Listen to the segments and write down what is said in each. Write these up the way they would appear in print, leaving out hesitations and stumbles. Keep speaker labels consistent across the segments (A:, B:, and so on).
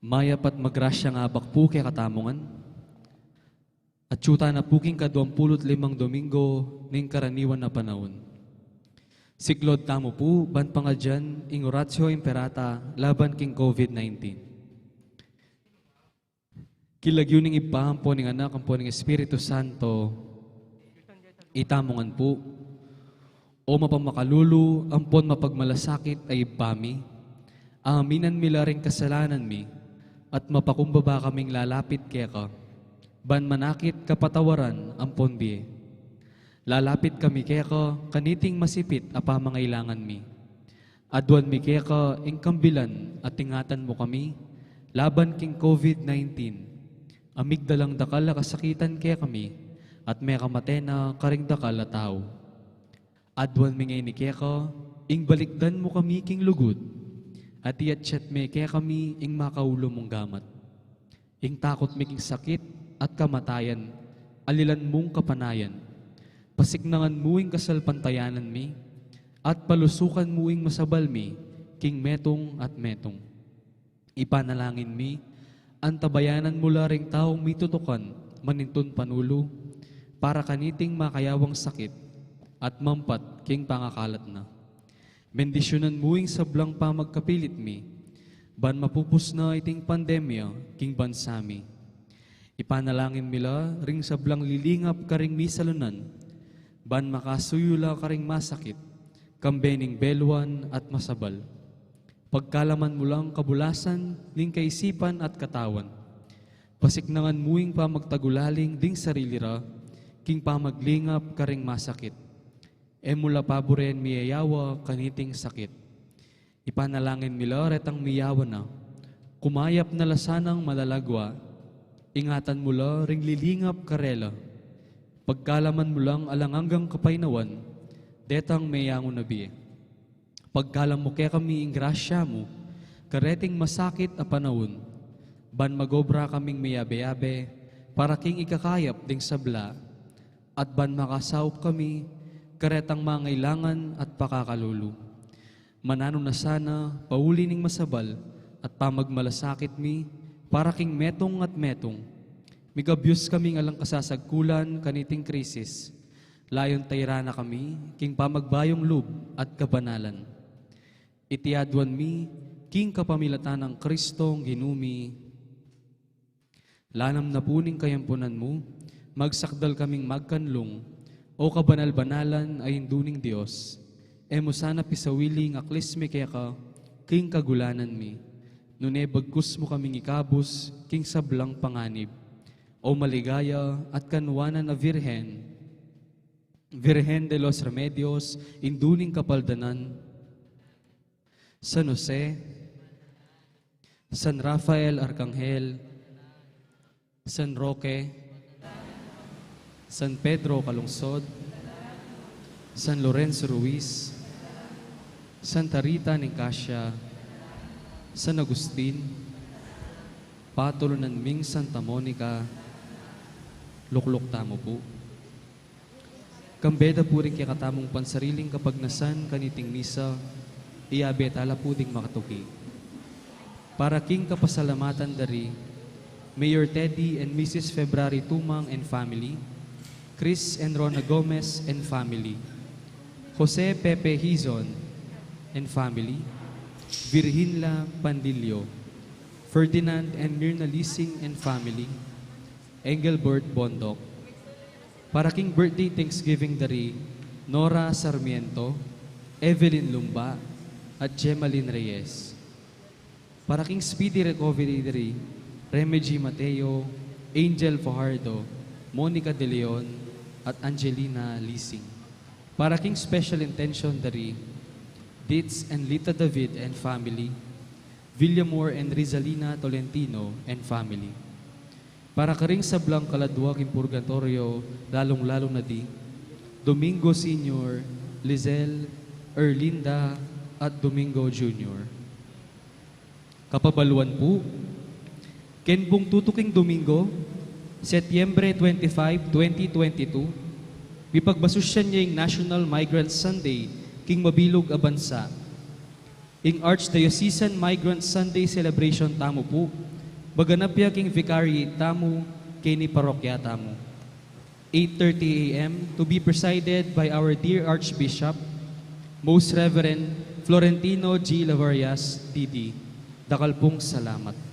A: Mayapat magrasya nga bakpu kay katamongan. At syuta na puking ka-25 Domingo ning karaniwan na panahon. Siklod tamo po, ban pangadyan, ing oratio imperata, laban king COVID-19. Kilagyo ning ipahampo ning anak, ang po ning Espiritu Santo, itamongan po. O mapamakalulu, ampon mapagmalasakit ay ipami, aminan mila ring kasalanan mi, at mapakumbaba kaming lalapit kaya ka. Ban manakit kapatawaran ampon biye. Lalapit kami kaya ka, kaniting masipit apa mangailangan mi. Adwan mi kaya ka, ingkambilan at tingatan mo kami, laban king COVID-19. Amigdalang dakal na kasakitan kaya kami, at may kamatena karing dakal na tao. Adwan mi ngay ni kaya ka, ing balikdan mo kami king lugod, at iyatsyat mi kaya kami ing makaulo mong gamat. Ing takot mi king sakit at kamatayan, alilan mong kapanayan. Pasignangan mo ing kasalpantayanan mi, at palusukan mo ing masabal mi, king metong at metong. Ipanalangin mi, antabayanan mula ring taong mitutukan, manintun panulo, para kaniting makayawang sakit, at mampat king pangakalat na. Bendisyonan mo ing sablang pamagkapilit mi, ban mapupus na iting pandemya, king bansami. Ipanalangin mila ring sablang lilingap karing misalunan, ban makasuyula karing masakit, kambening belwan at masabal. Pagkalaman mo lang kabulasan, ning kaisipan at katawan. Pasiknangan muing pamagtagulaling ding sarili ra, king pamaglingap karing masakit. Emula paboren miyayawa kaniting sakit. Ipanalangin mila retang miyawa na, kumayap na lasanang malalagwa, ingatan mula ring lilingap karela. Pagkalaman mo lang alanganggang kapainawan, detang mayango na biye. Pagkalam mo kaya kami ing grasya mo, kareting masakit a panahon, ban magobra kaming mayabe-yabe, para king ikakayap ding sabla, at ban makasaup kami, karetang mangailangan at pakakalulu. Manano na sana, pauli ning masabal, at pamagmalasakit mi, para king metong at metong. Migabyos kaming alang kasasagkulan kaniting krisis. Layon tayra na kami, king pamagbayong lub at kabanalan. Itiadwan mi, king kapamilatan ng Kristong ginumi. Lanam na puning kayampunan mo, magsakdal kaming magkanlong, o kabanal-banalan ay induning Diyos. Emo sana pisawili ng aklisme kaya ka, king kagulanan mi. Nune bagkus mo kaming ikabos, king sablang panganib. O maligaya at kanwanan na Virhen de los Remedios, induning kapaldanan, San Jose, San Rafael Arcangel, San Roque, San Pedro Calungsod, San Lorenzo Ruiz, Santa Rita Nicasia, San Agustin, Patolo ng Ming Santa Monica, luklok tamo po. Kambeda po rin kaya katamong pansariling kapagnasan kaniting misa, iabet ala po ding makatuki. Para king kapasalamatan dari, Mayor Teddy and Mrs. February Tumang and family, Chris and Rona Gomez and family, Jose Pepe Hizon and family, Virginla Pandilio, Ferdinand and Mirna Lising and family, Engelbert Bondok. Para king birthday Thanksgiving dari, Nora Sarmiento, Evelyn Lumba, at Gemaline Reyes. Para king speedy recovery dari, Remedy Mateo, Angel Fajardo, Monica De Leon, at Angelina Lising. Para king special intention dari, Ditz and Lita David and family, Villamor and Rizalina Tolentino and family. Para karing sablang kaladwa king purgatorio, lalong-lalong na di, Domingo Senior, Lizelle, Erlinda, at Domingo Junior. Kapabaluan po, Kenbong Tutuking Domingo, Setyembre 25, 2022, bipagbasusyan niya yung National Migrant Sunday, king mabilog a bansa. Ing Archdiocesan Migrant Sunday celebration tamo po, Baganapya king vicary tamu kini parokya tamu. 8:30 a.m. to be presided by our dear Archbishop, Most Reverend Florentino G. Lavarias, D.D. Dakalpong salamat.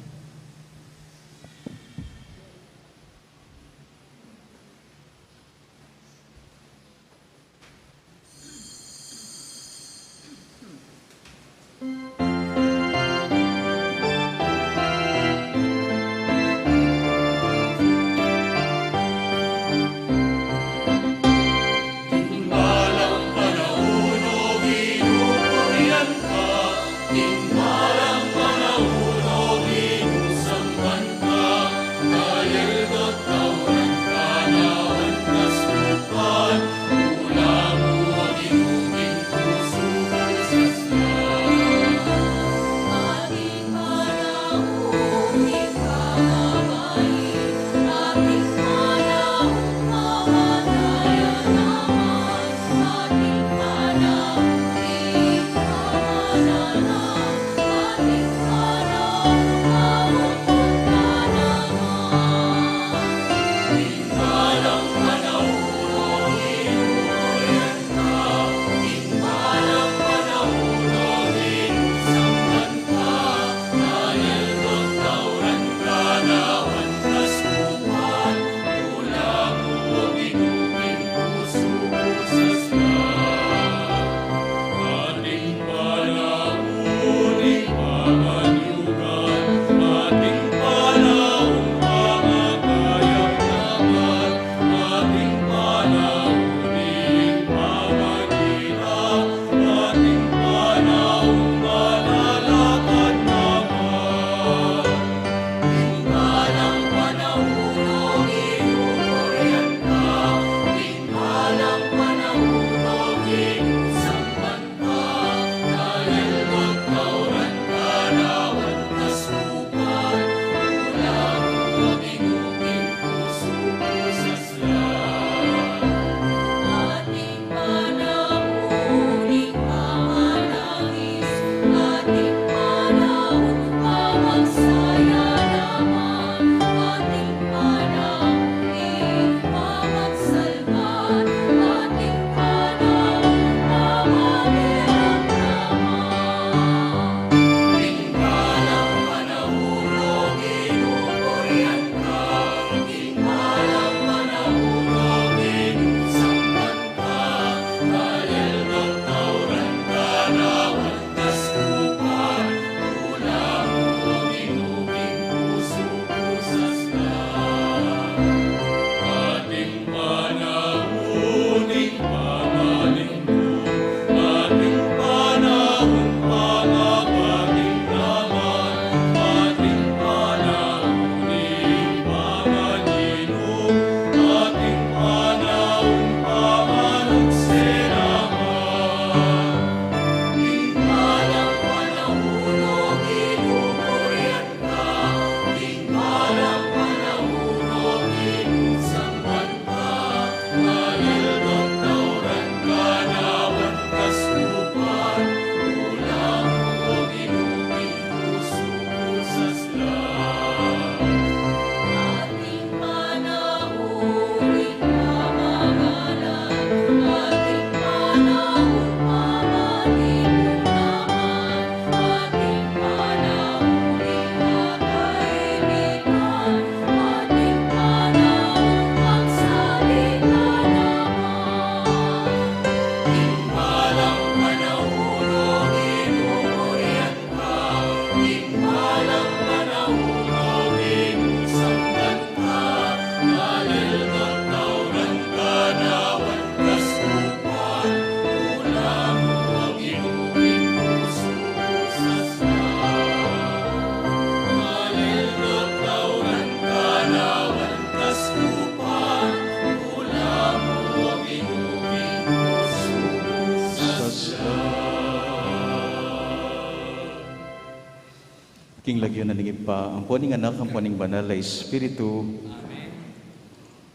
B: King lagyo na ningip pa, ang puning anak, ang puning banal na Espiritu.
A: Amen.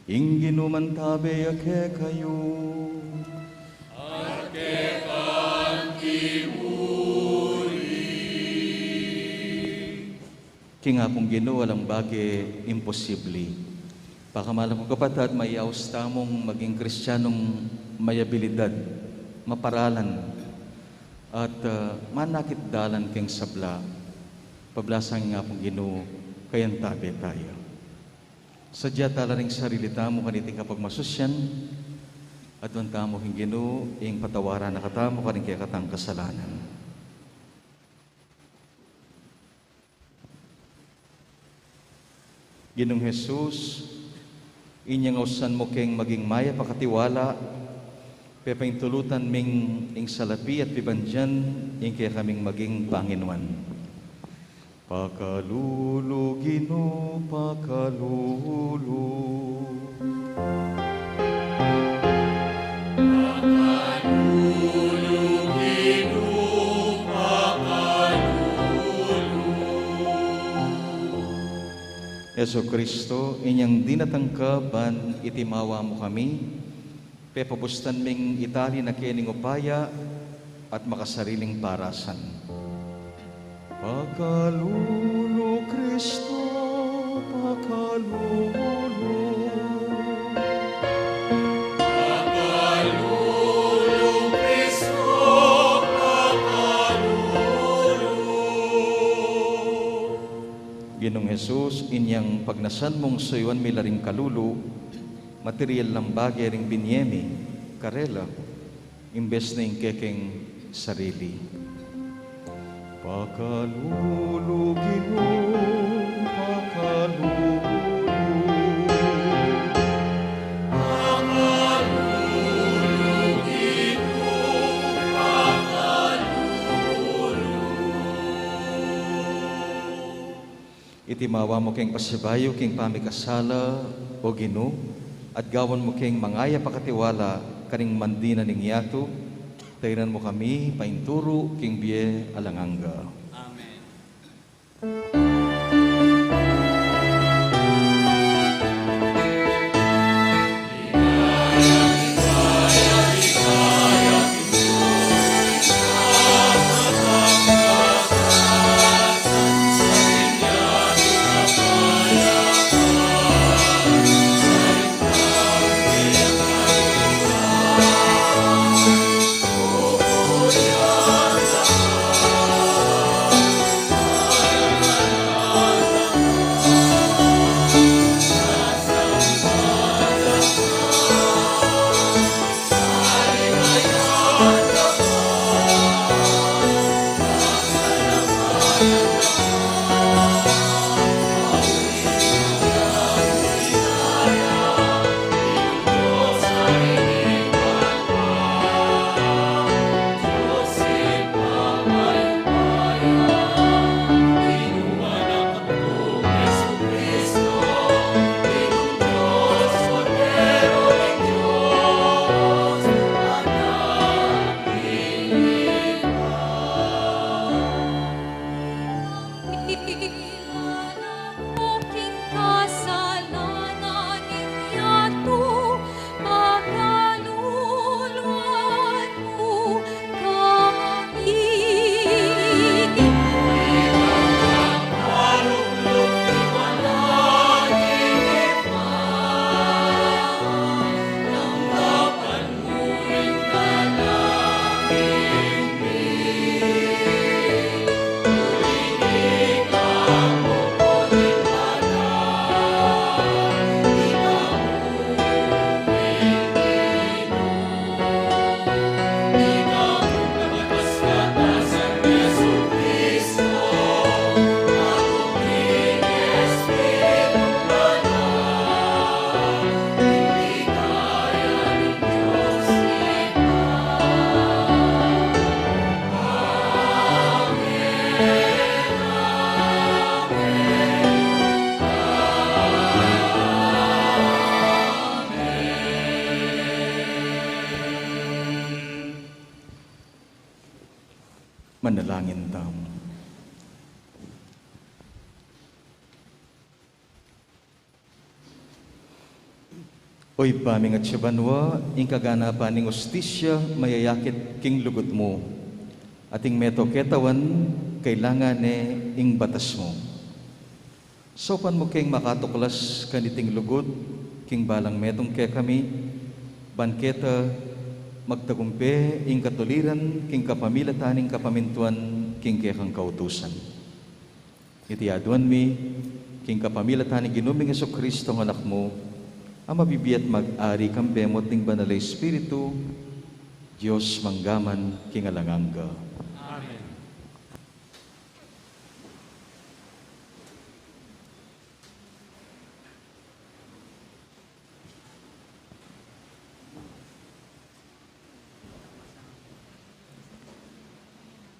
B: Ingginuman tabe ake kayo.
C: Ake kan kimuri.
B: King akong Ginoo walang bagay imposible. Pakamalang ko kapatid, may austa mong maging Kristiyanong may abilidad, maparalan, at manakit dalan keng sabla, pablasang nga pong Ginoo, kayan tabi tayo. Sadya tala ring sarili tamo kaniting kapag masusyan, at wan tamo king Ginoo, ing patawaran na katamo kaning kaya katang kasalanan. Ginong Jesus, inyang usan mo keng maging maya pakatiwala, pepaintulutan ming ing salapi at pibandyan, ing kaya kaming maging Panginoon. Pakalulo, Ginoo, pakalulo. Yesu Kristo, inyang dinatangkaban, itimawa mo kami, pepabustan ming itali na kining upaya at makasariling parasan. Pakalulo, Kristo, pakalulo. Ginong Jesus, inyang pagnasan mong suyuan milaring kalulu, material ng bagay ring binyemi, karela, imbes na yung kekeng sarili. Pakalulo, Ginoo, pakalulo. Itimawa mo keng pasibayo king pamikasala o Ginoo, at gawon mo keng mangaya pakatiwala kaning mandina ning yato, tayran mo kami painturo king biye alanganga.
A: Amen.
B: Manalangin tamo. Oy paming at siyabanwa, ing kaganapan ning ustisya, mayayakit king lugot mo. Ating meto ketawan, kailangan ing batas mo. Sopan mo king makatuklas kaniting lugod, king balang metong kaya kami, banketa, magtagumpe, ing katuliran, king kapamilataning kapamintuan, king kekang kautusan. Iti aduan mi, king kapamilataning ginuming Heso Kristo ng anak mo, ang mabibiyat mag-ari kang bemot ng banalay Espiritu, Diyos manggaman king alanganga.
A: Amen.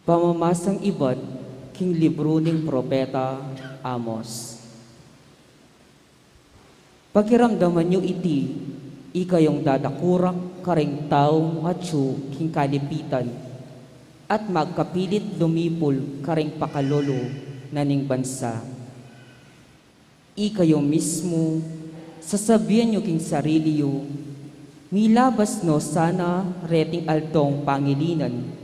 C: Pamamasang iba't king libro ng propeta Amos. Pakiramdaman nyo iti, ikayong dadakurak karing taong atsu king kalipitan, at magkapilit lumipol karing pakalolo na ning bansa. Ikayo mismo, sasabihan nyo king sarili yo, milabas no sana reting altong pangilinan,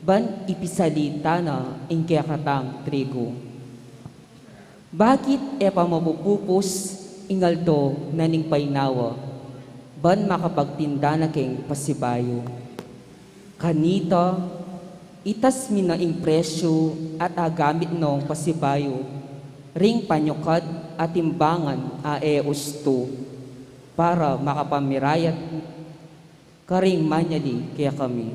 C: ban ipisalita na ing kayakatang trigo. Bakit epa mapupupos ingaldo na ning painawa, ban makapagtinda na king pasibayo. Kanita, itas mi na ing presyo at agamit nong pasibayo, ring panyukad at timbangan usto, para makapamirayat karing manyali kaya kami.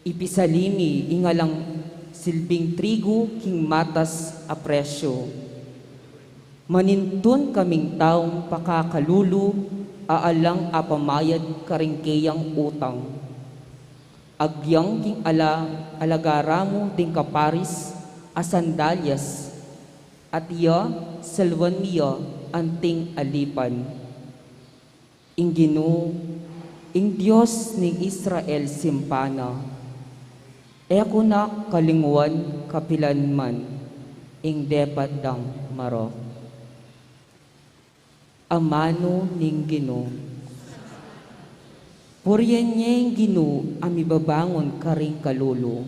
C: Ipisalimi ingalang silbing trigo king matas a presyo. Manintun kaming taong pakakalulu, aalang apamayad karingkeyang utang. Agyang king alagaramo ding kaparis a sandalyas, at iya salwan niya anting alipan. Ing Ginoo, ing Diyos ning Israel simpana, eko na kalingwan kapilan man, ing depat dang maro. Amano ning Ginoo. Puriyan niya yung Ginoo, amibabangon karing kalulu.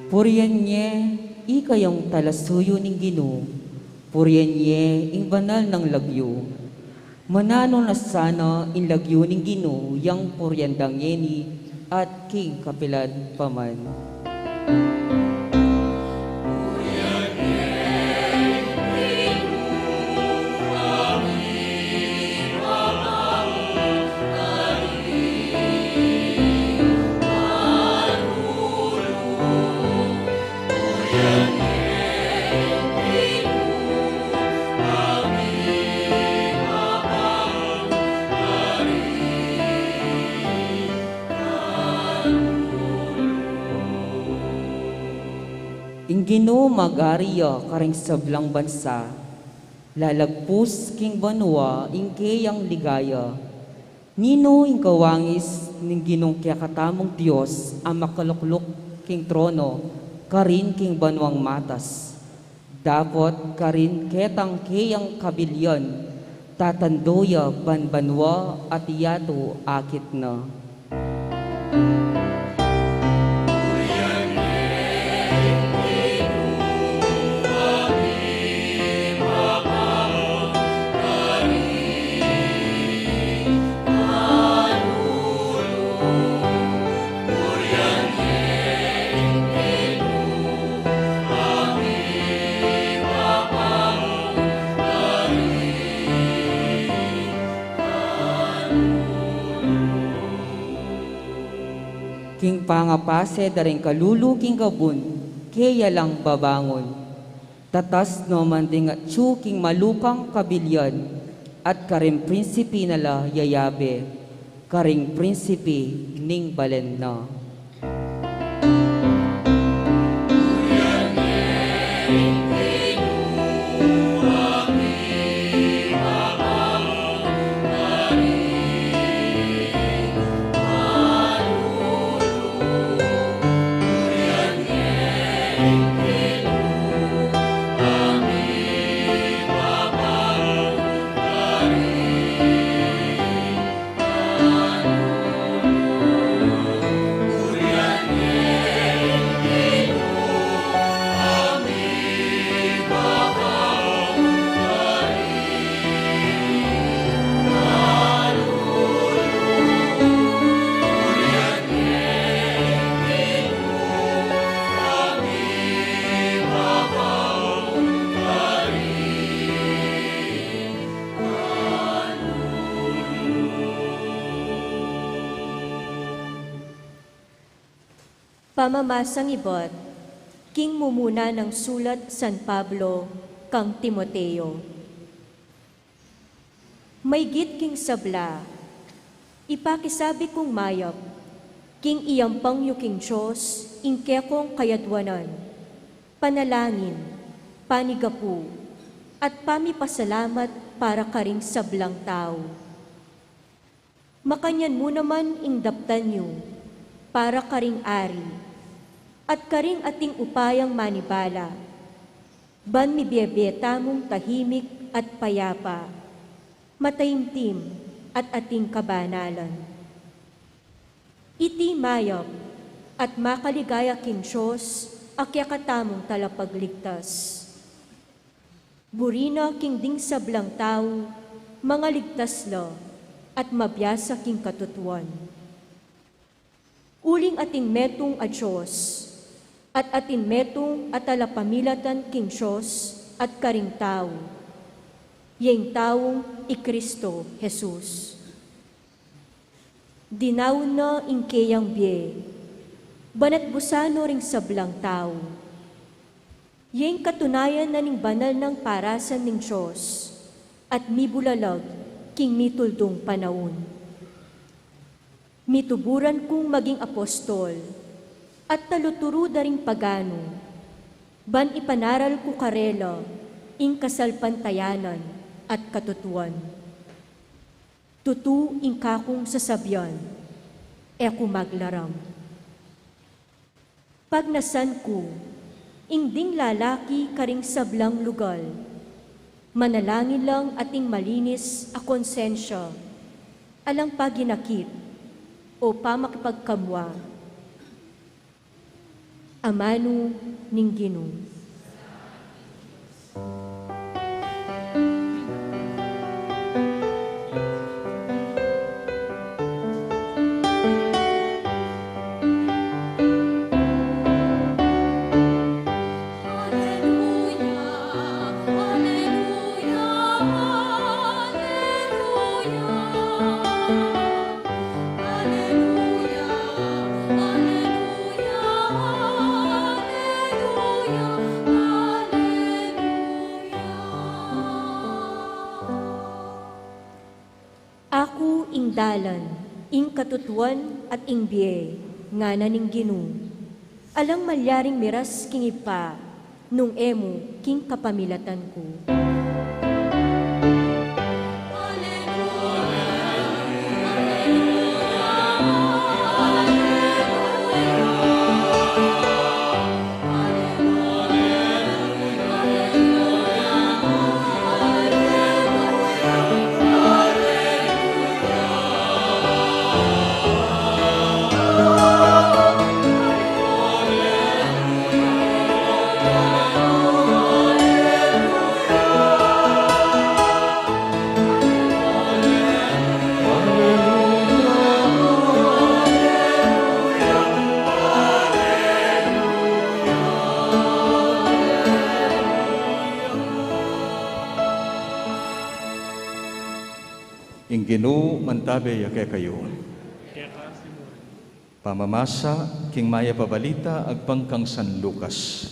C: Puriyan niya, ikayong talasuyo ning Ginoo, puriyan niya, ing banal ng lagyo. Manano na sana in lagyo ning Ginoo, yang puryandang yeni, at king kapilan paman. Ing Ginoo magariya karing sablang bansa, lalagpus king banwa ing kayang ligaya. Nino ing kawangis ning Ginong kayakatamong Dios ang makalukluk king trono, karin king banwang matas. Dapat karin ketang kayang kabilyan, tatandoya banbanwa at iyato akit na. pangapase daring kaluluking kabun, kaya lang babangon. Tatas no manding at tsuking malukang kabilyan, at karing prinsipi nala yayabe, karing prinsipi ning balen na.
D: Pamamasang ibot, king mumuna ng sulat San Pablo kang Timoteo. May git king sabla, ipakisabi kong mayap, king iyampang yu king Diyos, ingke kong kayadwanan, panalangin, panigapu, at pamipasalamat para karing sablang tao. Makanyan mo naman ing daptan yu, para karing ari, at karing ating upayang manibala, ban mibiyabeta mong tahimik at payapa, mataimtim at ating kabanalan. Iti mayap at makaligaya king Diyos, akyakatamong talapagligtas. Burina king ding sablang tao, mga ligtas la, at mabiyasa king katutuan. Uling ating metong a Diyos, at atin metong at alapamilatan king Diyos at karing tao, yung taong i-Kristo Jesus. Dinaw na ingkeyang biye, banat busano ring sablang tao, yung katunayan na ning banal ng parasan ning Diyos, at mibulalag king mituldong panahon. Mituburan kong maging apostol, at taluturo daring pagano, ban ipanaral ko karela, ing kasalpantayanan at katutuan. Tutu ing kakong sasabyan, eko maglaram. Pag nasan ko, ing ding lalaki karing sablang lugal, manalangin lang ating malinis a konsensya, alang paginakit o pamakipagkamwa, amano ning Ginoo. Ako ing dalan, ing katutuan at ing biye, nga na ning Ginoo. Alang malyaring miras king ipa, nung emo king kapamilatan ko.
B: Ing Ginoo mantabe yake kayo. Pamamasa, king maya pabalita, agpangkang San Lucas.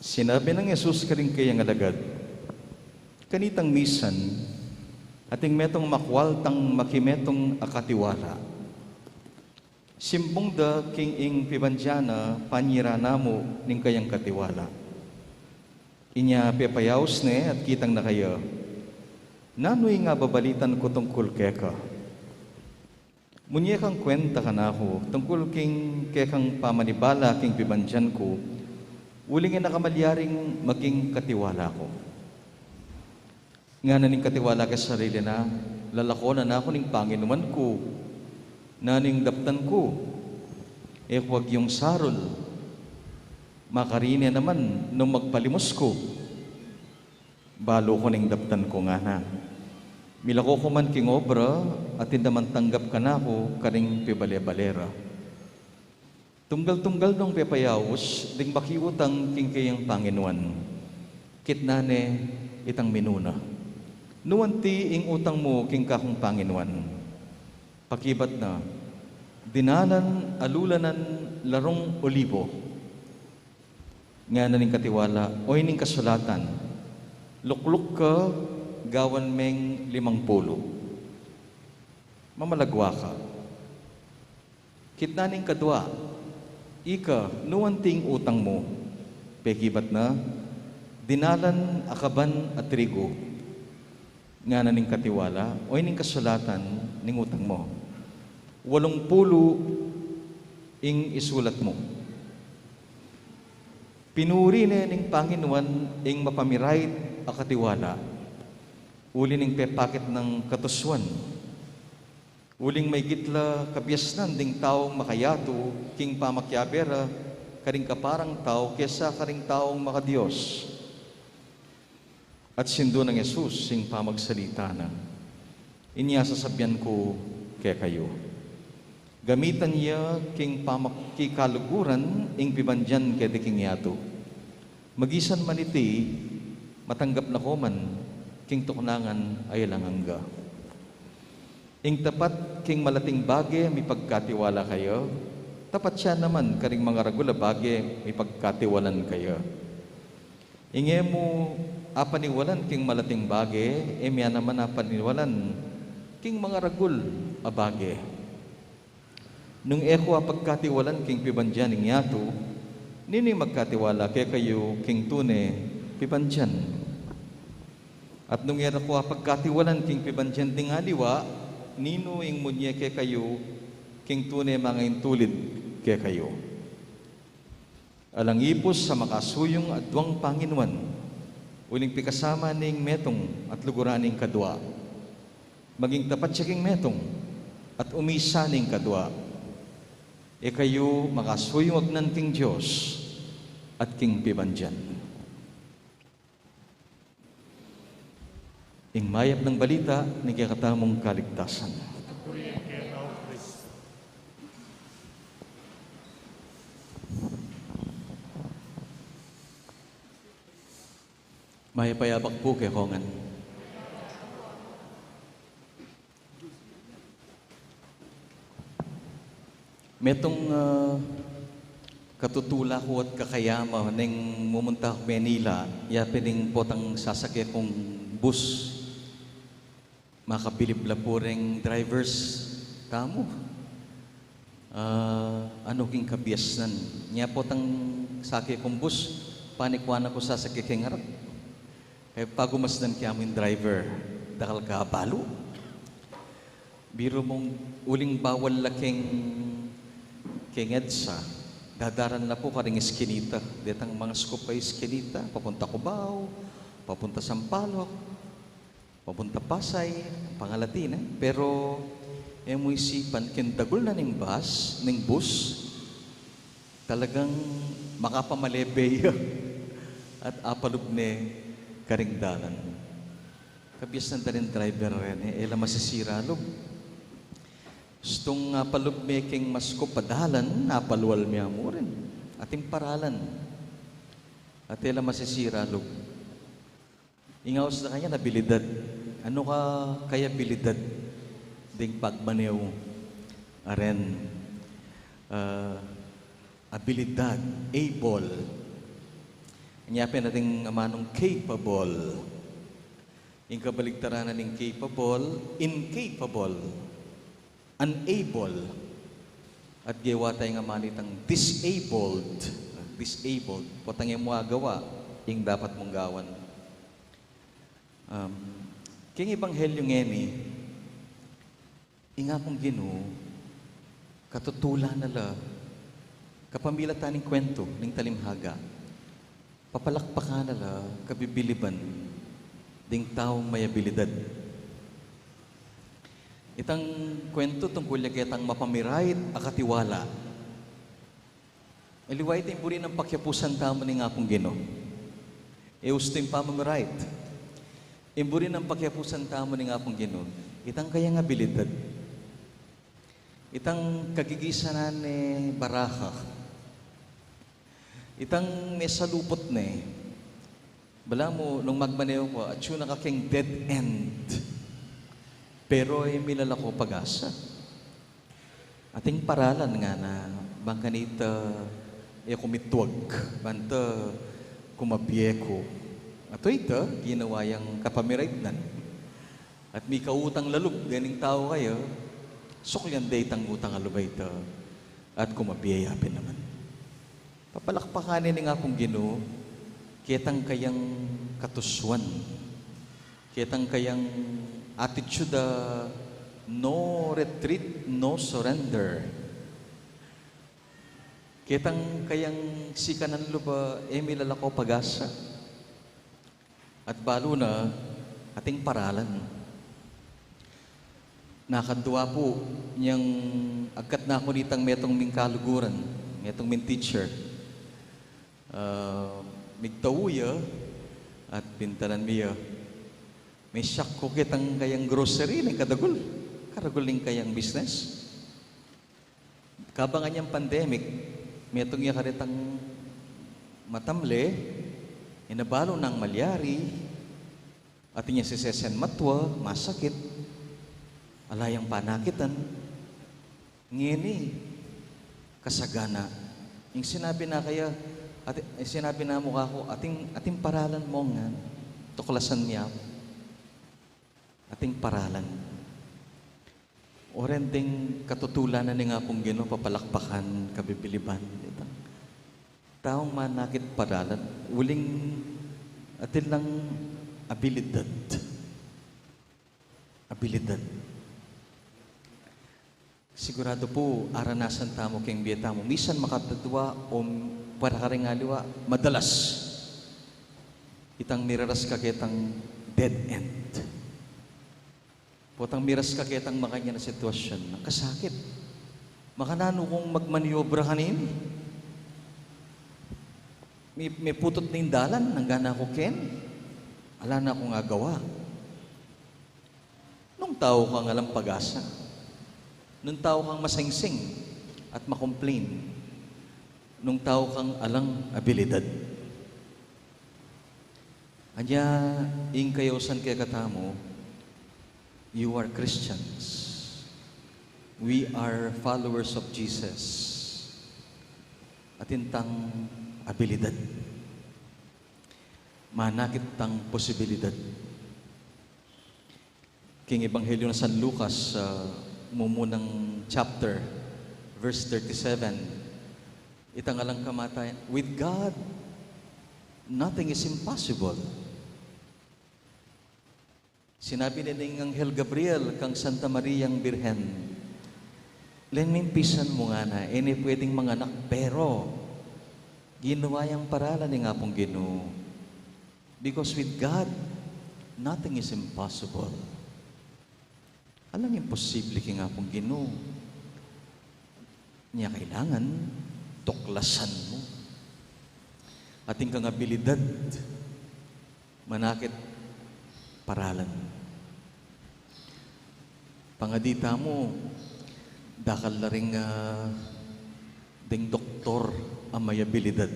B: Sinabi ng Yesus karing kayang alagad, kanitang misan, ating metong makwaltang makimetong akatiwala. Simbong da king ing pibanjana panyira namo ning kayang katiwala. Inya pepayaws ne at kitang na kayo, nanoy nga babalitan ko tungkol keka. Munye kang kwenta ka na ako, tungkol king kekang pamanibala king pibanjan ko, uling nakamalyaring maging katiwala ko. Nga na ning katiwala ka sa sarili na, lalako na ako ning Panginoon ko, na ning daptan ko, huwag yung sarol, makarine naman nung magpalimos ko, balo ko ning daptan ko nga na. Milako ko man king obra, at naman tanggap ka na ako, karing pibale-balera. Tunggal-tunggal nung pepayawos, ding makiutang king kayang Panginoon. Kitnane itang minuna. Nuwanti ing utang mo king kakong Panginoon. Pakibat na, dinanan, alulanan, larong olibo. Nga na ning katiwala, o ning kasulatan, lukluk ka, gawan meng 50. Mamalagwa ka. Kitnaning kadwa, ika, nuwanting utang mo, pekibat na, dinalan, akaban at trigo, nga na ning katiwala, o ning kasulatan, ning utang mo. 80 ing isulat mo. Pinuri na ning Panginoon ing mapamirait akatiwala, uli ning pepakit ng katuswan, uling may gitla kabiasnan ding taong makayato, king pamakyabera, karing kaparang tao, kesa karing taong makadiyos. At sindo ng Yesus, sing pamagsalita na, inya sasabyan ko kaya kayo. Gamitan niya king pamakikaluguran, ing pibandyan kaya king yato. Magisan man iti, matanggap na ko man, king tuknangan ay langangga. Ing tapat king malating bage, may pagkatiwala kayo. Tapat siya naman, karing mga ragula bage, may pagkatiwalan kayo. Inge mo, apaniwalan king malating bage, emya naman apaniwalan, king mga ragul abage. Nung eko pagkatiwalan king pibandyan ing yato, nini magkatiwala kaya kayo king tune pibandyan. At nung eko pagkatiwalan king pibandyan ding aliwa, nino ing munye kaya kayo king tune mga intulid kaya kayo. Alang ipos sa makasuyong adwang Panginoon, uling pikasama ning metong at luguraning kadwa. Maging tapat siya king metong at umisa ning kadwa. E kayo makasuyong agnan king Diyos at king pibandyan. Ing mayap ng balita ni kakatamong kaligtasan. Mayapayabak po kay Hongan. Metong katutula ko at kakayama neng mumunta ko Manila, ya pwedeng potang sasakya kong bus. Makabilib la po ring drivers tamo. Ano king kabiasnan. Nya potang sakya kong bus, panikwana ko sasakya king harap. Kaya pagumasdan kaya mo yung driver, dakal ka balo. Biro mong uling bawal laking king EDSA, dadaran na po karing Eskinita. Detang mga scoop ay Eskinita, papunta Cubao, papunta Sampaloc, papunta Pasay, pangalatin eh. Pero, mo isipan, kindagol na ning bus, talagang makapamalebe at apalub ne karing dalan. Kabias na rin driver rin, ela masisira loob. Stong palubmeking masko padalan, napaluwal miya mo rin. Ating paralan. At tila masisira lug. Ingaws na kanya nabilidad. Ano ka kaya bilidad? Ding pagmanew. Aren. Abilidad. Able. Anyapin nating manong capable. Yung kabaligtaran ng capable, incapable, unable, at gawa tayo nga manitang disabled. Disabled. Potang yung mga gawa, yung dapat mong gawan. King Ebanghelyo ngeni, inga kong Ginoo, katutulan nala, kapamila taning kwento ng talimhaga, papalakpakan nala, kabibiliban, ding taong may abilidad. Itang kwento tungkol yagetang mapamirait akatiwala. Iliway ito yung ng pakyapusan tamo ni nga pong Ginoo. Gusto yung pamamirait. Imburi ng pakyapusan tamo ni nga pong Ginoo. Itang kaya nga abilidad. Itang kagigisanan ni baraha. Itang may salupot ni. Bala mo, nung magmaneho ko, at yun nakaking dead end. Pero ay milala ko pag-asa. Ating paralan nga na bangkanita kumitwag, banta kumabiyeko. Ato ito, ginawa yung kapamirait nan. At may kautang lalub, ganing tao kayo, suklian day tang utang alubay ito. At kumabiyayapin naman. Papalakpakanin nga kung Ginoo, kitang kayang katuswan, kitang kayang attitude no retreat, no surrender. Kitang kayang sikanan luba, milalako pag-asa. At balo na, ating paralan. Nakadua po, niyang agkat na ako nitang metong ming kaluguran, metong ming teacher. Migtawuya at bintanan miya. May siyak ko kitang kayang grocery ng kadagul. Karagul ng kayang business. Kabangan niyang pandemic, may itong karitang matamle, inabalo ng malyari, at niya si Sesen matwa, masakit, alayang panakitan, ngini, kasagana. Yung sinabi na kaya, sinabi na mo ako, ating paralan mo nga, tuklasan niya, ating paralan. O rending katutulanan ni nga pong Ginoo, papalakpakan, kabibiliban. Ito. Taong manakit paralan, uling atin lang abilidad. Abilidad. Sigurado po, aranasan tamo keng biyeta mo. Misan makatadwa o para ka rin aliwa, madalas. Itang miraras ka kitang dead end. Potang miras ka kitang makanya na sitwasyon, nakasakit. Makanano kung magmaniobra kanin? May putot na yung dalan, nanggana ko ken. Ala na akong agawa. Nung tao kang alam pag-asa, nung tao kang masangsing at makomplain, nung tao kang alang abilidad. Anya, ing kayosan kaya katamo, you are Christians. We are followers of Jesus. At intang abilidad. Manakit tang posibilidad. King Ebanghelyo na San Lucas, mumunang chapter, verse 37, itang alang kamatayan, with God, nothing is impossible. Sinabi na ng Anghel Gabriel kang Santa Mariang Birhen, lenmimpisan mo nga na, pwedeng manganak, pero ginawa yung paralan ni nga pong Ginoo. Because with God, nothing is impossible. Alang imposible ki nga pong Ginoo. Niya kailangan, tuklasan mo. Ating kang abilidad, manakit, paralan. Pangadita mo, dakal na rin ding doktor ang may abilidad.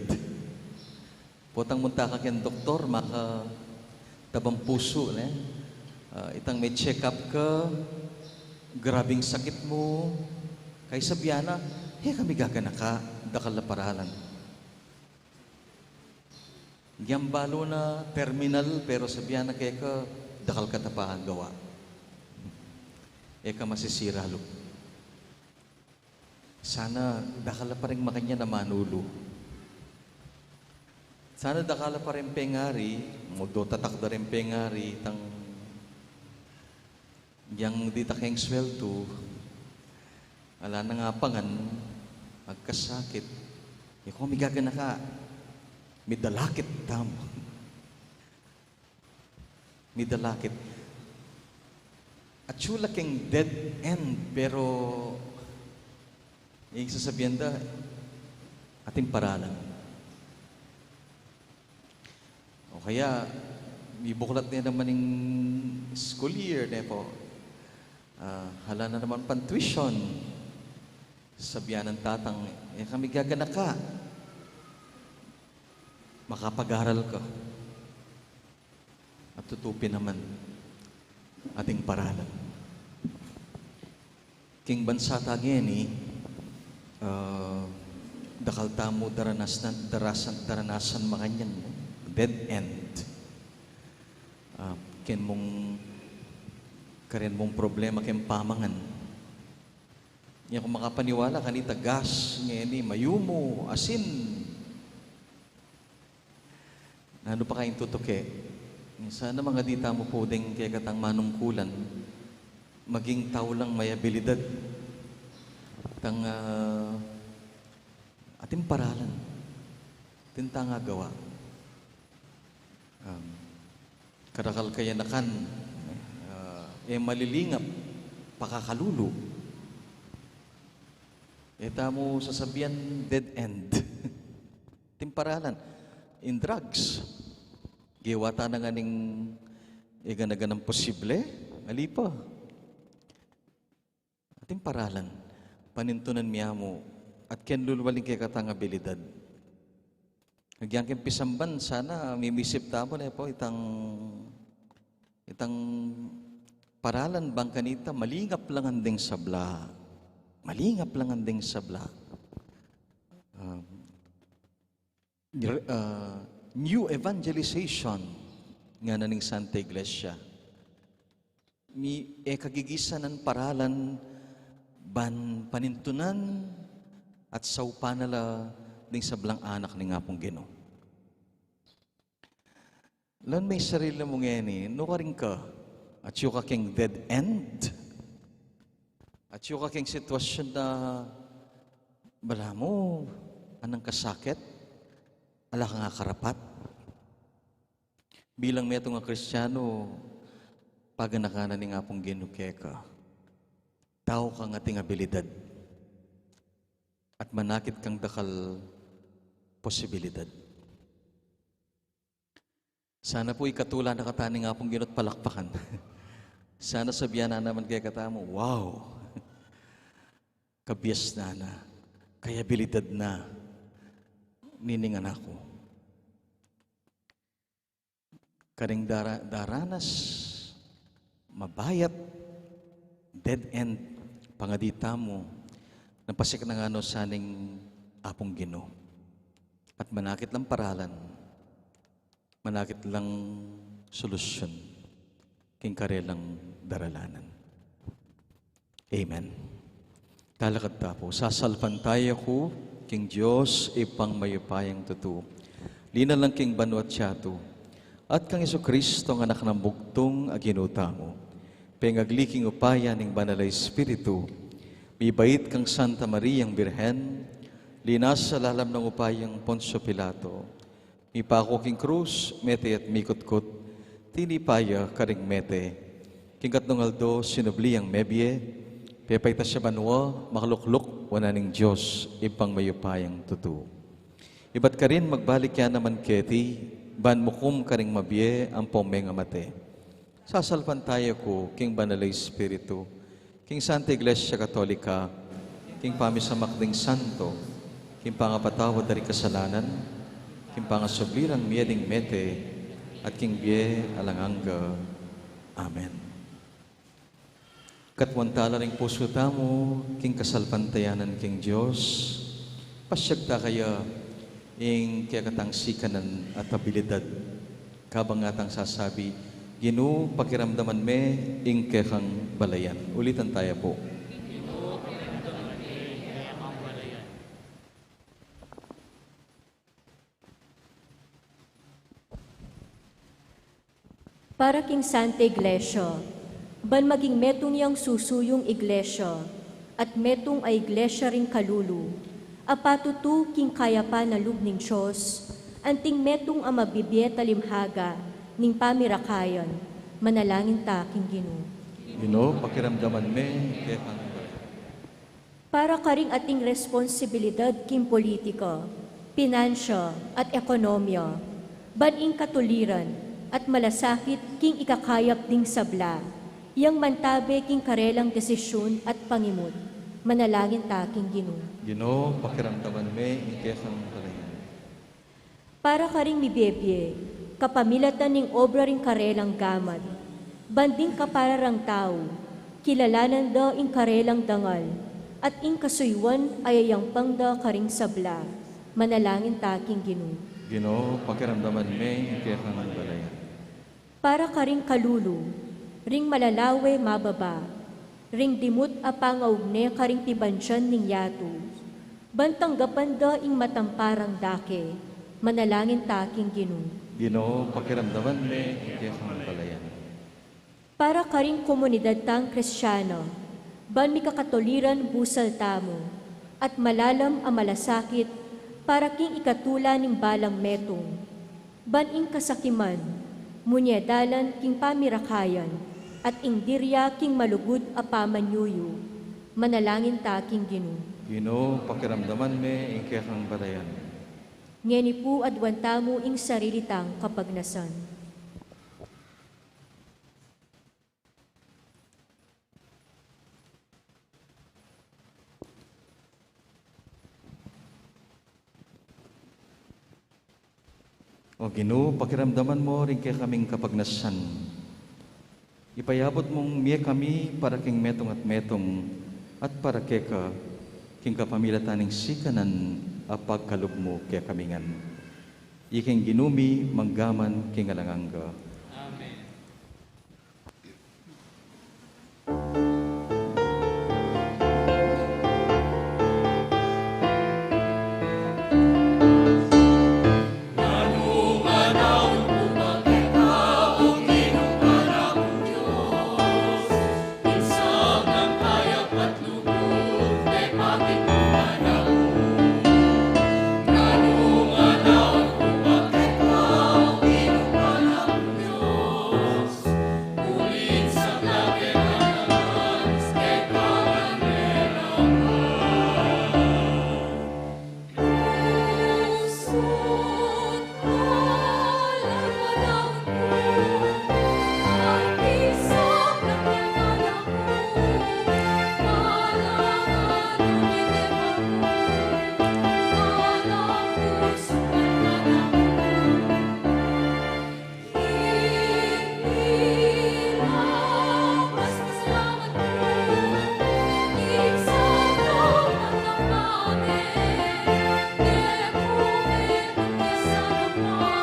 B: Potang munta ka kyan doktor, maka tabang puso, itang may check-up ka, grabing sakit mo, kay sabiana, kami gagana ka, dakal na paralan. Giyambalo na terminal, pero sabiana kaya ka, dakal ka tapahan gawa. Ka masisiralo. Sana dakala pa rin makanya na manulo. Sana dakala pa rin pengari, mudo tatak da rin pengari, tang yang di takeng sweldo, ala na nga pangan, magkasakit. Kung migagana ka, midalakit tamo. Midalakit. At sula keng dead end, pero yung sasabihan da, ating paralan. O kaya, ibuklat niya naman yung school year, po. Hala na naman pan-tuition. Sabihan ng tatang, kami gagana ka. Makapag-aral ka. At tutupin naman ating paralan. King bansa tageni, dakal tamo daranasan makanyan, dead end. Ken mong karen mong problema ken pamangan. Kung makapaniwala kanita gas ngeni mayumo asin. Ano pa kayong tutuke? Sana mga dita mo po ding kaya katang manungkulan, maging tao lang may abilidad. Tang ating paralan, tinta nga gawa. Karakal kaya nakan, malilingap, pakakalulu. Mo sasabihan, dead end. Ating paralan, in drugs. Giwata na nga ning iganaganang posible, alipa. Ating paralan, panintunan miya mo, at ken lulwaling kay katang abilidad. Nagyang ken pisamban, sana mimisip tamo na po, itang paralan bang kanita, malingap lang anding sabla. Malingap lang anding sabla. New evangelization nga naning Santa Iglesia. Kagigisan ng paralan ban panintunan at saupanala ning sablang anak ni nga pong Ginoo. Lan may sarili mo ngeni, no ka rin ka, at yung kaking dead end, at yung kaking sitwasyon na bala mo, anang kasakit, ala ka nga karapat. Bilang meto nga Kristiyano, paganakanan ni nga pong ginukeka, tao kang ating abilidad, at manakit kang dakal posibilidad. Sana po ikatula na katani nga pong ginot palakpakan. Sana sabihan na naman kaya katamo, wow! Kabiyas na, kaya abilidad na, niningan ako. Karing daranas, mabayat, dead end, pangadita mo, napasik na nga no saning apong Ginoo. At manakit lang paralan, manakit lang solusyon, king karelang daralanan. Amen. Talakad tapo, sasalpan tayo ko, king Diyos, ipang mayupayang totoo. Lina lang king Banu at Tiyato, at kang Jesu-Kristo ang anak ng bugtong aginuta mo. Pengagliking upaya ning Banalay Espiritu, mibait kang Santa Mariang Birhen, linas sa lalam ng upayang Poncio Pilato, mipako king krus, mete at mikutkot, tinipaya karing mete, king katnungaldo sinubliang mebye, pepayta siya banwa, makalukluk, wananing Diyos, ipang mayupayang tutu. Iba't ka rin magbalik yan naman keti, ban mukum karing mabye ang pomeng amate. Sasalpan tayo ko, king Banalay Espiritu, king Santa Iglesia Katolika, king pamisamakding santo, king pangapatawad dari kasalanan, king pangasobliran mieding mete, at king bie alanganga. Amen. Katwantala ring puso tamo, king kasalpantayanan king Diyos, pasyagta kaya ing kaya katangsikanan at abilidad, kabangatang sasabi, Ginu pakiramdaman me ing kekang balayan. Ulitan tayo po.
D: Para king Santa Iglesia, ban maging metong yang susuyong iglesia, at metong ay iglesia ring kalulu, apatutu king kaya pa na lubning Diyos, anting metong amabibye talimhaga, ning pamirakayan, manalangin ta king Ginoo.
B: Ginu pakiramdaman me kekang balayan.
D: Para karing ating responsibilidad king politika, pinansya at ekonomiya, baning katuliran at malasakit king ikakayap ding sabla, yang mantabe king karelang desisyon at pangimut, manalangin ta king Ginoo.
B: Ginu pakiramdaman me ing kekang balayan.
D: Para karing mibebye, kapamilatan ning obra ring karelang gamad, banding kapararang tao, kilalanan da ing karelang dangal, at ing kasuywan ayayang pangda karing sabla, manalangin taking Ginoo.
B: Ginu pakiramdaman me ing kekang balayan.
D: Para karing kalulu, ring malalawe mababa, ring dimut apangaugne karing tibansyan ning yato, bantanggapan da ing matamparang dake, manalangin taking Ginoo.
B: Ginu pakiramdaman me ing kekang balayan.
D: Para karing komunidad tang Kristyano, ban mi kakatoliran busal tamo, at malalam ang malasakit para king ikatula ning balang metong, ban ing kasakiman, munyadalan king pamirakayan, at ing dirya king malugod a pamanyuyo, manalangin ta king Ginoo.
B: Ginu pakiramdaman me ing kekang balayan.
D: Ngeni po adwanta mo ing sarili tang kapagnasan.
B: O Ginu pakiramdaman mo rin kaya kaming kapagnasan. Ipayabot mong miya kami para king metong at metong at para keka king kapamilataning sikanan apag kalub mo kaya kamingan. Iking ginumi manggaman king alanganga.
E: Sana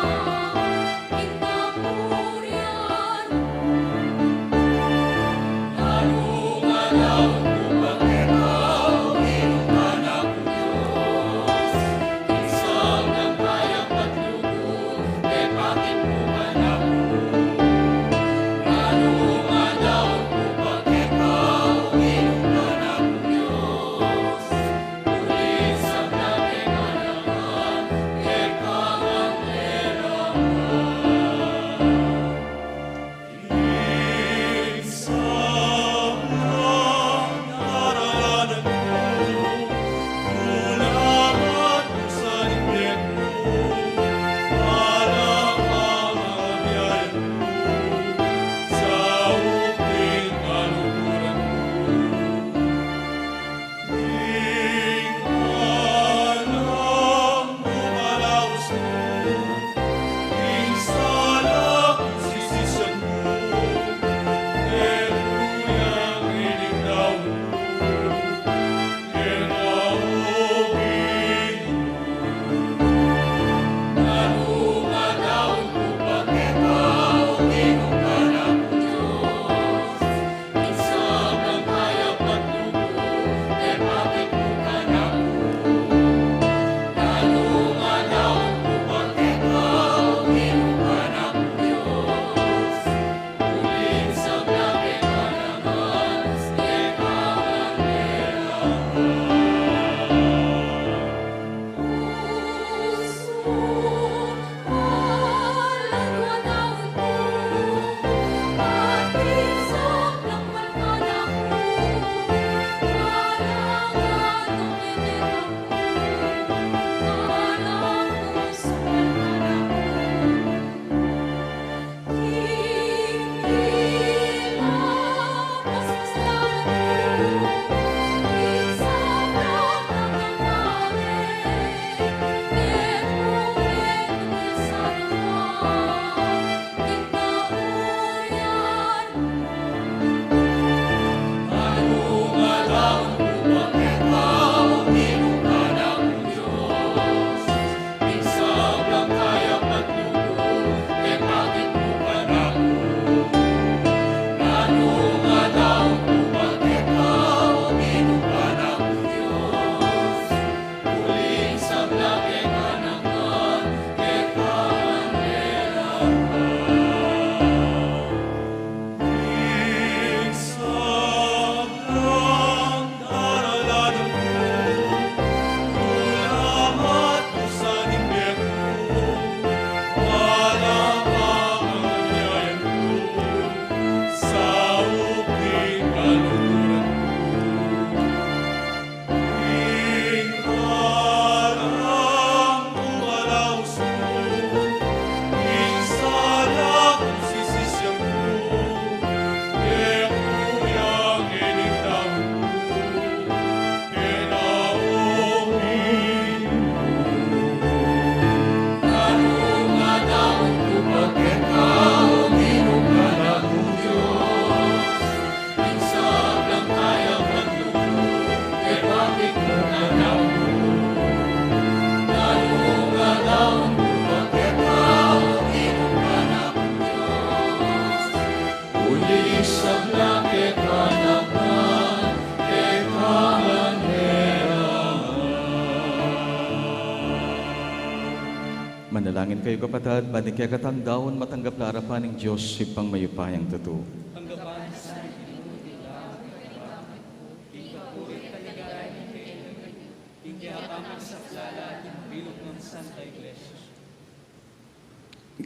B: Manalangin kayo kapatid, banig kaya katang daon matanggap na harapan ng Diyos ipang mayupayang totoo.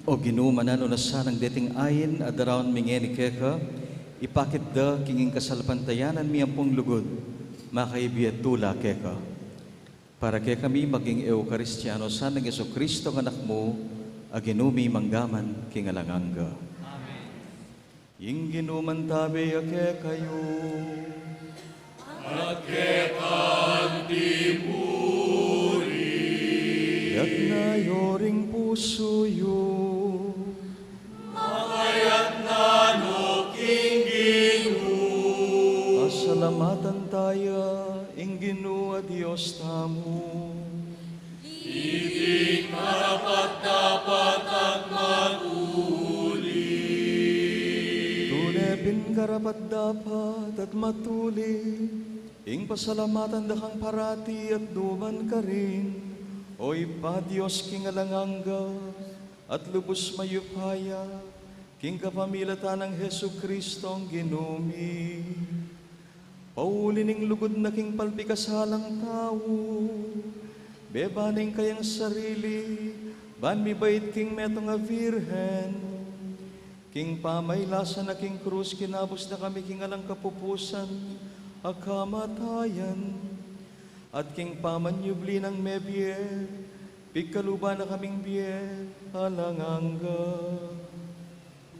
B: O ginumanan o nasan ang dating ayin at darawang mingeni keka, ipakit da kinging kasalpantayanan miyampong lugod, makaibiyat tula keka. Para kaya kami maging Eucharistiano sa ng Yeso Kristo ng anak mo, aginumi manggaman kingalanganga. Amen. Yung ginuman tabi ake kayo. Ake kantimuri. Yak na yoring puso yo. Makayat na no kingginu. Pasalamatan tayo, Inginu a Diyos tamo. Hindi karapat-dapat at matuli. Tunebin karapat-dapat at matuli. Ing pasalamatan dakang parati at duman ka rin. Oy pa Diyos kingalanganga at lubos mayupaya. King kapamilatan ng Hesu Kristo ang ginumi. Paulining lugod na king palpikasalang tao, bebaning kayang sarili, ban mi bait king meto nga virhen, king pamaylasa na king krus, kinabos na kami king alang kapupusan, akamatayan, at king pamanyubli ng mebye, pigkaluba na kaming biye, alanganga.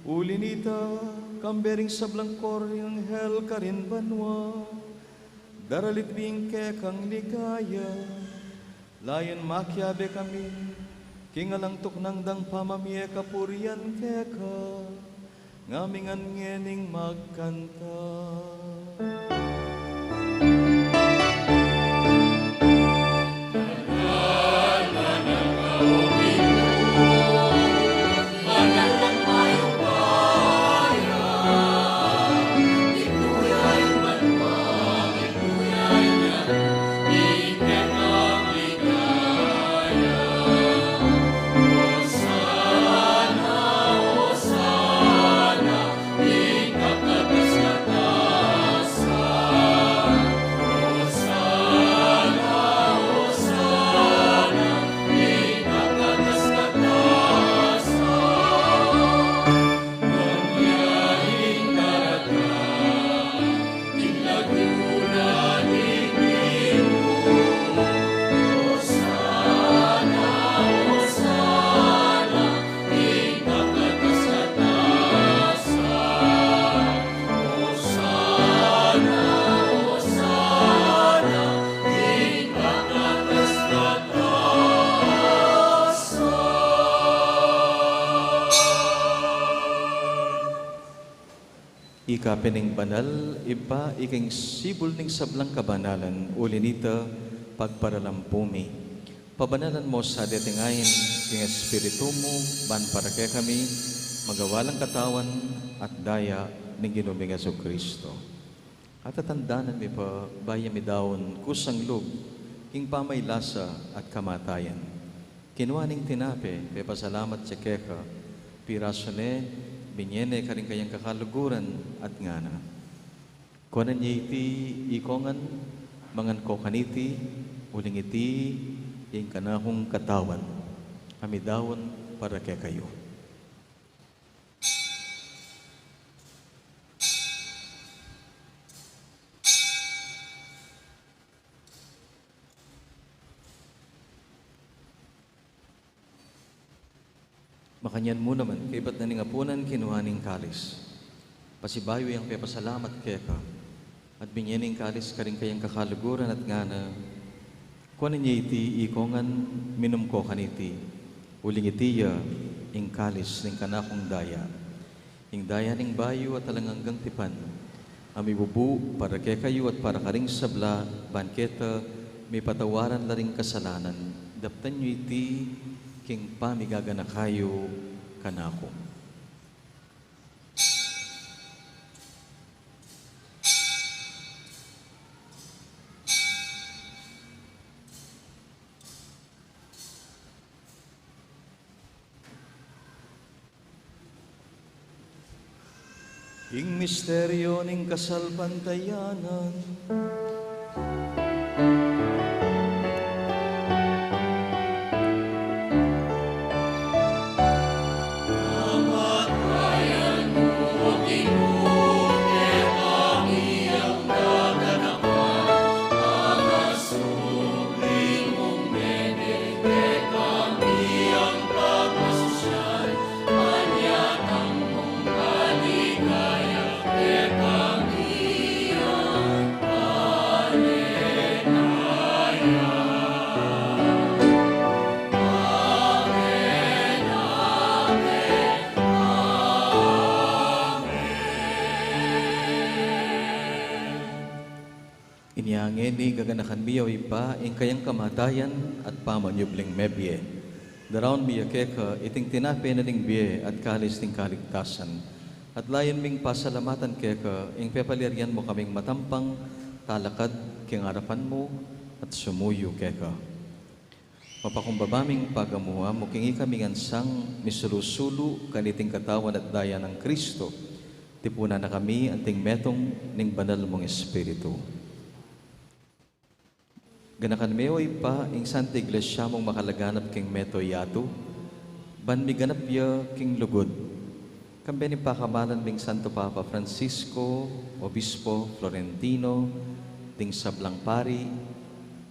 B: Ulinita, kambering sablang koryang hel karin banwa, daralit bingke kang ligaya, layon makyabe kami, kingalang tuknang dang pamamye kapurian keka, ngamingan ngening magkanta. Ikapining banal, iba iking sibol ning sablang kabanalan, ulinita pagparalampumi. Pabanalan mo sa datingayin, king espiritu mo, ban para kaya kami, magawalang katawan at daya ng ginuming Yesu Kristo. At tatandanan mi pa, baya mi daon, kusang lug, king pamaylasa at kamatayan. Kinuaning tinape, kay pasalamat sa keka, pirasone, binyene ka rin kayang kakaluguran at ngana. Kuanan niya iti ikongan, mangan ko kaniti, uling iti, yung kanahong katawan, amidawon para kay kayo. Makanyan mo naman, kay ba't na ningapunan kinuhaning kalis. Pasibayo yung pasalamat kaya ka, at binyaning kalis ka rin kayang kakaluguran at ngana, kuwanin niya iti ikongan, minum ko kaniti, uling itiya, ing kalis ning kanakong daya, ing daya ning bayo at talanganggang tipan, amibubu para kaya kayo at para karing sabla, banketa, may patawaran la ring kasalanan, daptan niyo iti, king pamigagana kayo kanako. Ing misteryo ning kasalbantayanan, inyangin ni gaganakan miyaw ipa ing kayang kamatayan at pamanyubling mebye. Daraon miya keka iting tinape na ning biye at kalis ting kaligtasan. At layan ming pasalamatan keka ing pepalirian mo kaming matampang talakad king harapan mo at sumuyo keka. Mapakumbabaming pagamuha mo kingi kaming ansang misulusulu kaniting katawan at daya ng Kristo. Tipunan na kami anting metong ning banal mong Espiritu. Ganakan meoy pa ing Santa Iglesia mong makalaganap king meto yato, ban mi ganap ya king lugod. Kambe ni pakamalan ming Santo Papa Francisco, Obispo Florentino, ding sablang pari,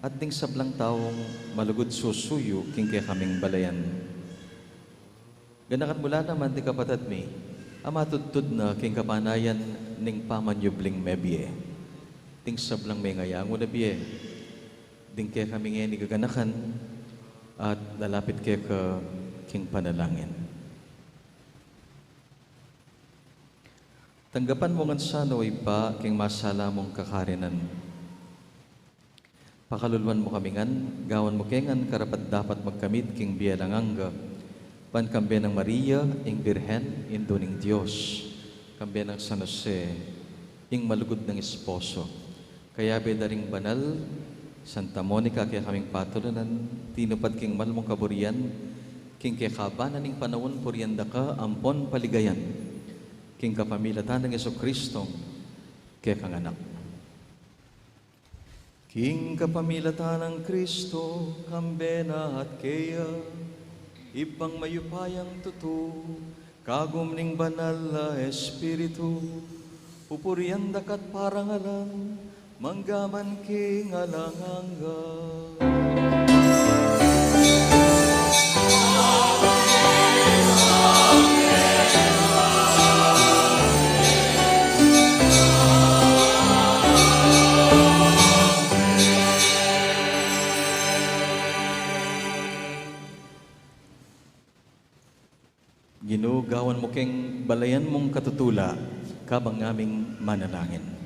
B: at ding sablang taong malugod susuyo king kaya kaming balayan. Ganakan mula naman di kapatid mi, amatudtud na king kapanayan ning pamanyubling mebye. Ding sablang may ngayang na biye. Ding kaya kami ngayon igaganakan at lalapit kaya ka king panalangin. Tanggapan mo ngan sana pa king masala mong kakarinan. Pakaluluan mo kami ngan, gawan mo kengan karapat dapat magkamit king bialanganga. Pankambe ng Maria, ing Birhen, indo ning Diyos. Kambe ng San Jose, ing malugod ng esposo. Kaya bedaring banal, Santa Monica, kaya kaming patulanan, tinupad king malmong kaburian, king kaya kabanan ning panawon purianda ka, ampon paligayan, king kapamilatan ng Jesucristong, kaya kang anak. King kapamilatan ng Kristo, kambena at kaya, ibang mayupayang tutu, kagum ning banal na Espiritu, pupurianda kat parangalan, manggaman king alanganga. Ginugawan mo keng balayan mong katutula, kabang aming manalangin.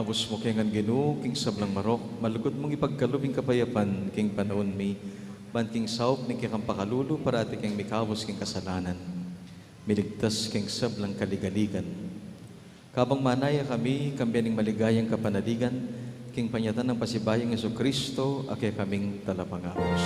B: Kabus mo kengan Ginoo king sablang marok, malugod mong ipagkalubing kapayapan king panahon mi, ban king saop ni kang pakalulu para ati king mikawos king kasalanan. Miligtas king sablang kaligaligan. Kabang manaya kami, kambiyaning maligayang kapanaligan, king panyatan ng pasibayang Yesu Kristo, ake kaming talapangapos.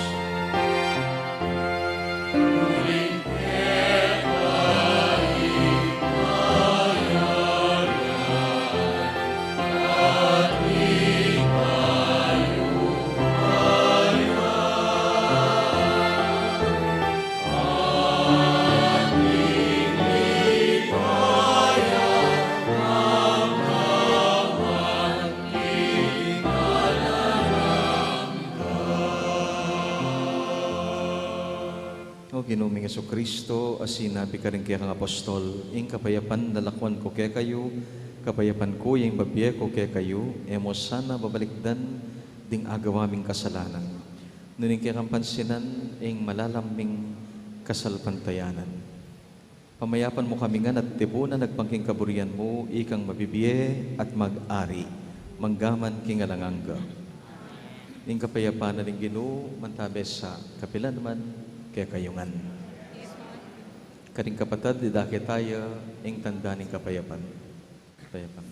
B: Ginuming Yesu Kristo, as sinabi ka rin kaya kang apostol, ing kapayapan lalakwan ko kaya kayo, kapayapan ko yung babiye ko kaya kayo, emo sana babalikdan ding agawaming kasalanan. Nuning kaya kang pansinan, ing malalaming kasalpantayanan. Pamayapan mo kami nga at tibunan nagpangking kaburian mo, ikang mabibiye at mag-ari, manggaman kingalanganga. Ing kapayapan na rin Ginoo, mantabes sa kapilan naman, kaya kayungan. Karing kapatad, didake tayo, ing tanda ng kapayapan. Kapayapan.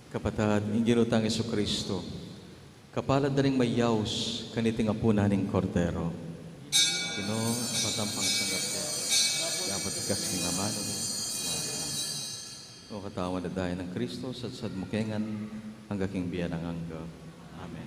B: Kapatad, inginutang Yesu Kristo, kapalad na ring mayaws, kaniting apo naning kordero. Ginoo, patampang sanggap ko, dapat ikas ng naman mo. O katawan na dahil ng Kristo, sad mukengan, hanggaking biyan ang hangga. Amen.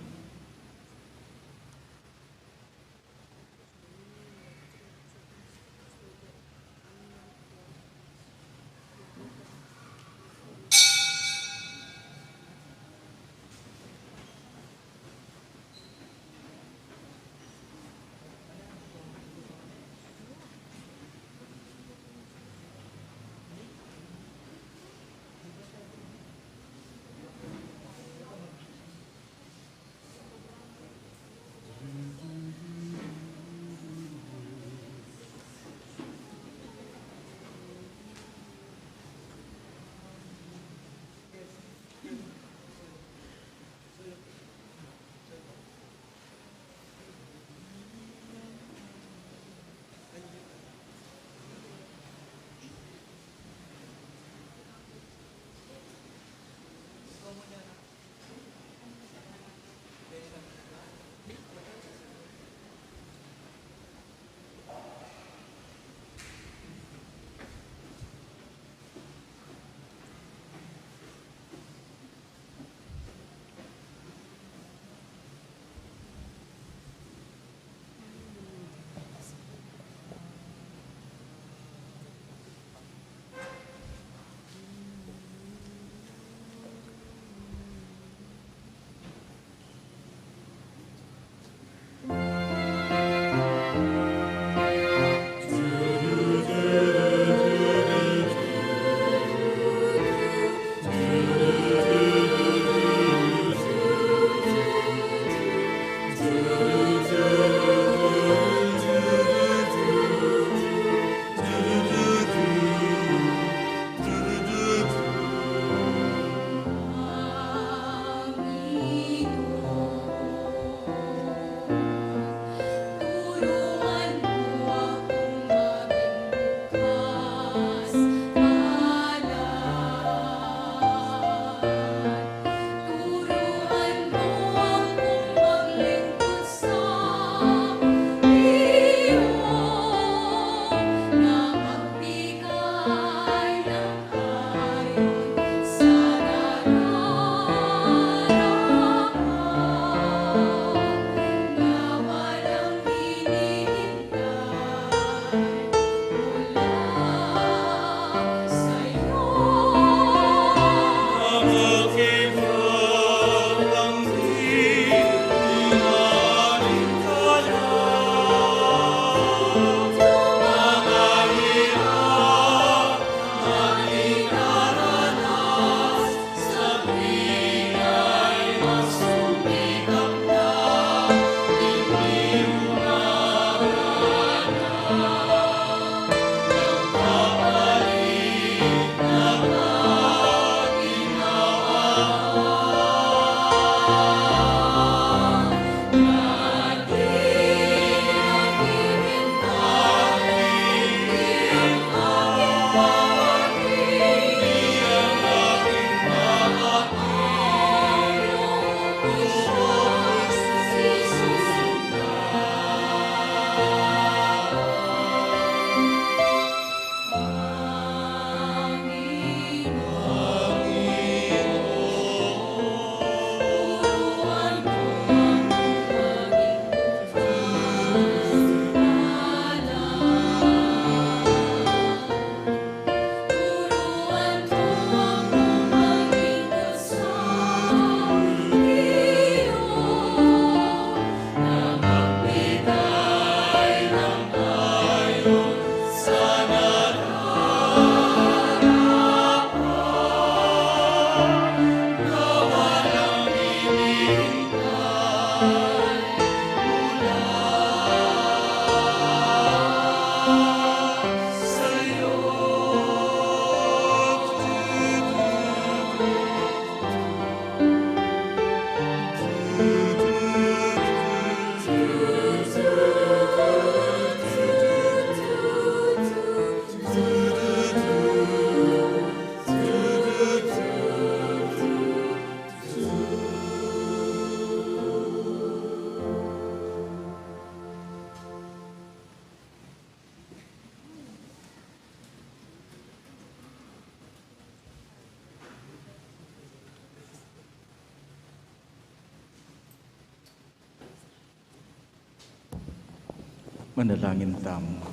B: Manalangin tamo.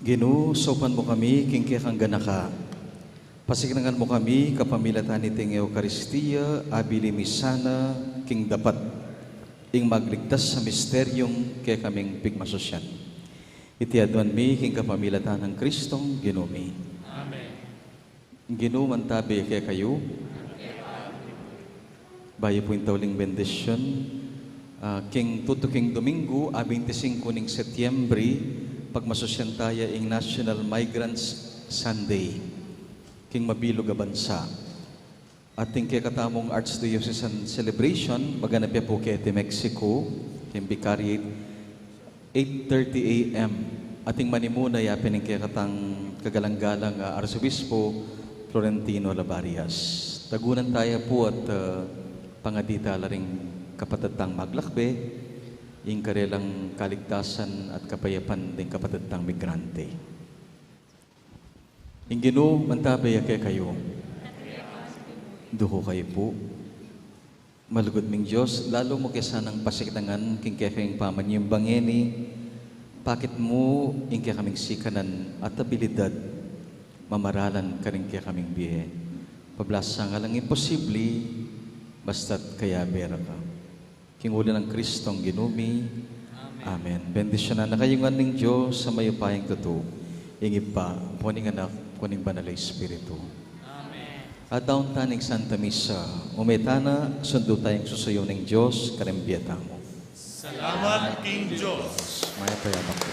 B: Ginoo, sopan mo kami, kingkikang ganaka. Pasiknangan mo kami, kapamilatan ni Ting Eucharistia, abili misana, king dapat, ing magligtas sa misteryong kaya kaming pigmasosyan. Itiadwan mi, king kapamilatan ng Kristong ginumi. Amen. Ginoo, mantabi kaya kayo. Bayo po yung tauling bendisyon. King tutuking Domingo, 25 ning Setyembre, pagmasosyan tayo ing National Migrants Sunday. King mabilog a bansa. Ating kaya katamong Archdiocesan Celebration, maganapya po kaya ti Mexico, king Vicariate, 8:30 a.m. Ating manimuna yapin ng kaya katang kagalang-galang Arsobispo Florentino Labarias. Tagunan tayo po at pangadita laring kapatatang maglakbe, ing karelang kaligtasan at kapayapan ng kapatatang migrante. Ing Ginoo, mantabay kay kayo. Duho kayo po. Malugod ming Diyos, lalo mo kesa ng pasiktangan, king kaya kayong paman yung bangeni, pakit mo, ing kaya kaming sikanan at abilidad, mamaralan ka rin kaya kaming biye. Pablasa nga lang imposible, basta't kaya bera ka. King uli ng Kristong ginumi. Amen. Bendisyonan na kayo nga ng Diyos sa mayupayang totoo. Ingip pa, puning anak, puning banal na Espiritu. Amen. At daon taning Santa Misa, umetana, sundo tayong susayo ng Diyos, karembiyata mo.
E: Salamat, King Diyos.
B: Maya payamak po.